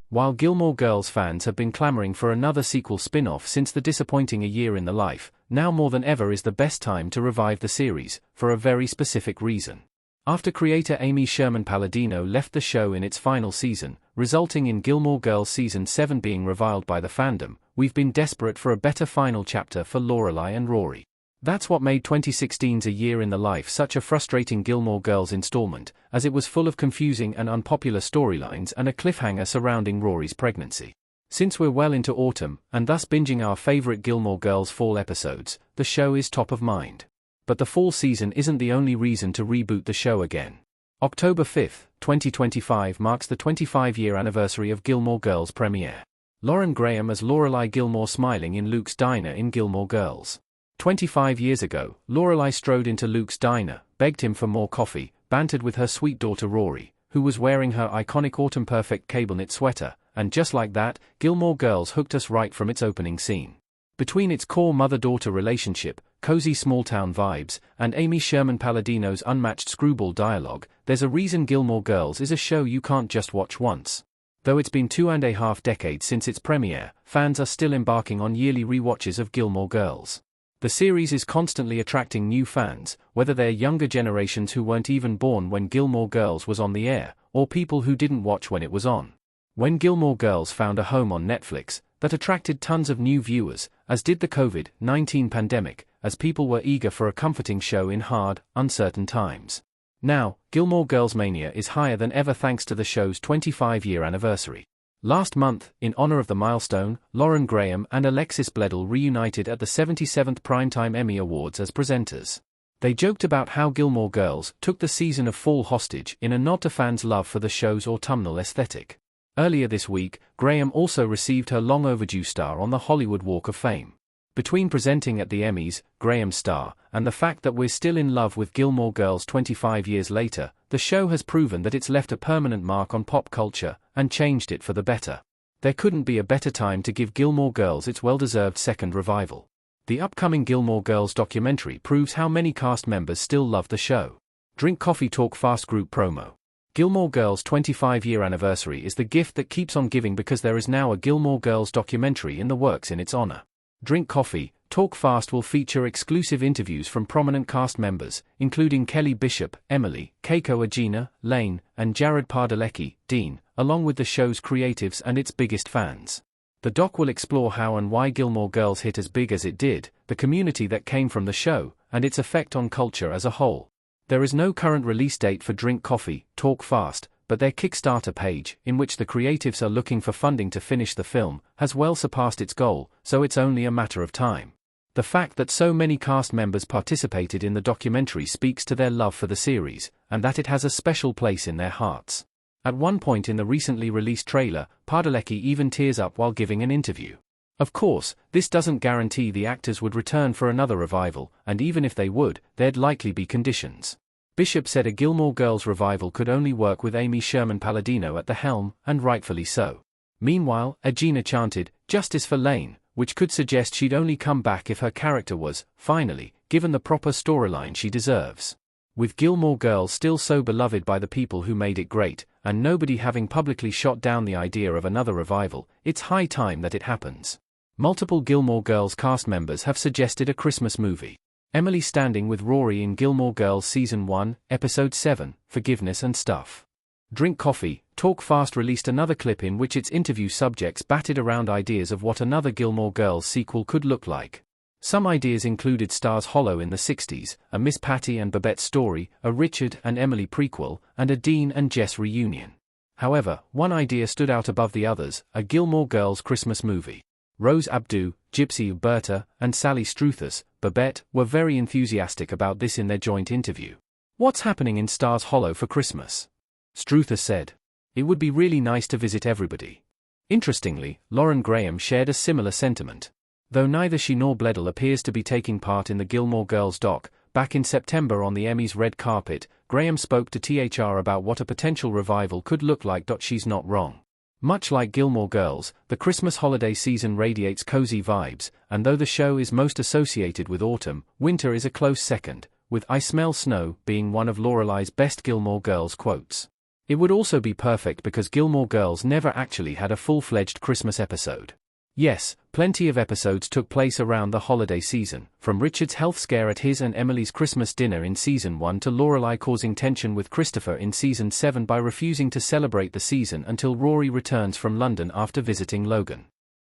While Gilmore Girls fans have been clamoring for another sequel spin-off since the disappointing A Year in the Life, now more than ever is the best time to revive the series, for a very specific reason. After creator Amy Sherman-Palladino left the show in its final season, resulting in Gilmore Girls Season 7 being reviled by the fandom, we've been desperate for a better final chapter for Lorelai and Rory. That's what made 2016's A Year in the Life such a frustrating Gilmore Girls installment, as it was full of confusing and unpopular storylines and a cliffhanger surrounding Rory's pregnancy. Since we're well into autumn, and thus binging our favorite Gilmore Girls fall episodes, the show is top of mind. But the fall season isn't the only reason to reboot the show again. October 5, 2025 marks the 25-year anniversary of Gilmore Girls' premiere. Lauren Graham as Lorelai Gilmore smiling in Luke's diner in Gilmore Girls. 25 years ago, Lorelai strode into Luke's diner, begged him for more coffee, bantered with her sweet daughter Rory, who was wearing her iconic Autumn Perfect cable knit sweater, and just like that, Gilmore Girls hooked us right from its opening scene. Between its core mother-daughter relationship, cozy small-town vibes, and Amy Sherman-Palladino's unmatched screwball dialogue, there's a reason Gilmore Girls is a show you can't just watch once. Though it's been 2.5 decades since its premiere, fans are still embarking on yearly rewatches of Gilmore Girls. The series is constantly attracting new fans, whether they're younger generations who weren't even born when Gilmore Girls was on the air, or people who didn't watch when it was on. When Gilmore Girls found a home on Netflix, that attracted tons of new viewers, as did the COVID-19 pandemic, as people were eager for a comforting show in hard, uncertain times. Now, Gilmore Girls mania is higher than ever thanks to the show's 25-year anniversary. Last month, in honor of the milestone, Lauren Graham and Alexis Bledel reunited at the 77th Primetime Emmy Awards as presenters. They joked about how Gilmore Girls took the season of fall hostage in a nod to fans' love for the show's autumnal aesthetic. Earlier this week, Graham also received her long-overdue star on the Hollywood Walk of Fame. Between presenting at the Emmys, Graham's star, and the fact that we're still in love with Gilmore Girls 25 years later, the show has proven that it's left a permanent mark on pop culture, and changed it for the better. There couldn't be a better time to give Gilmore Girls its well-deserved second revival. The upcoming Gilmore Girls documentary proves how many cast members still love the show. Drink Coffee Talk Fast Group promo. Gilmore Girls' 25-year anniversary is the gift that keeps on giving because there is now a Gilmore Girls documentary in the works in its honor. Drink Coffee, Talk Fast will feature exclusive interviews from prominent cast members, including Kelly Bishop, Emily, Keiko Agena, Lane, and Jared Padalecki, Dean, along with the show's creatives and its biggest fans. The doc will explore how and why Gilmore Girls hit as big as it did, the community that came from the show, and its effect on culture as a whole. There is no current release date for Drink Coffee, Talk Fast, but their Kickstarter page, in which the creatives are looking for funding to finish the film, has well surpassed its goal, so it's only a matter of time. The fact that so many cast members participated in the documentary speaks to their love for the series, and that it has a special place in their hearts. At one point in the recently released trailer, Padalecki even tears up while giving an interview. Of course, this doesn't guarantee the actors would return for another revival, and even if they would, there'd likely be conditions. Bishop said a Gilmore Girls revival could only work with Amy Sherman-Palladino at the helm, and rightfully so. Meanwhile, Agena chanted, "Justice for Lane," which could suggest she'd only come back if her character was, finally, given the proper storyline she deserves. With Gilmore Girls still so beloved by the people who made it great, and nobody having publicly shot down the idea of another revival, it's high time that it happens. Multiple Gilmore Girls cast members have suggested a Christmas movie. Emily standing with Rory in Gilmore Girls Season 1, Episode 7, Forgiveness and Stuff. Drink Coffee, Talk Fast released another clip in which its interview subjects batted around ideas of what another Gilmore Girls sequel could look like. Some ideas included Stars Hollow in the 60s, a Miss Patty and Babette story, a Richard and Emily prequel, and a Dean and Jess reunion. However, one idea stood out above the others, a Gilmore Girls Christmas movie. Rose Abdoo, Gypsy Uberta, and Sally Struthers, Babette, were very enthusiastic about this in their joint interview. "What's happening in Stars Hollow for Christmas?" Struthers said. "It would be really nice to visit everybody." Interestingly, Lauren Graham shared a similar sentiment. Though neither she nor Bledel appears to be taking part in the Gilmore Girls doc, back in September on the Emmys red carpet, Graham spoke to THR about what a potential revival could look like. She's not wrong. Much like Gilmore Girls, the Christmas holiday season radiates cozy vibes, and though the show is most associated with autumn, winter is a close second, with "I smell snow" being one of Lorelai's best Gilmore Girls quotes. It would also be perfect because Gilmore Girls never actually had a full-fledged Christmas episode. Yes, plenty of episodes took place around the holiday season, from Richard's health scare at his and Emily's Christmas dinner in Season 1 to Lorelai causing tension with Christopher in Season 7 by refusing to celebrate the season until Rory returns from London after visiting Logan.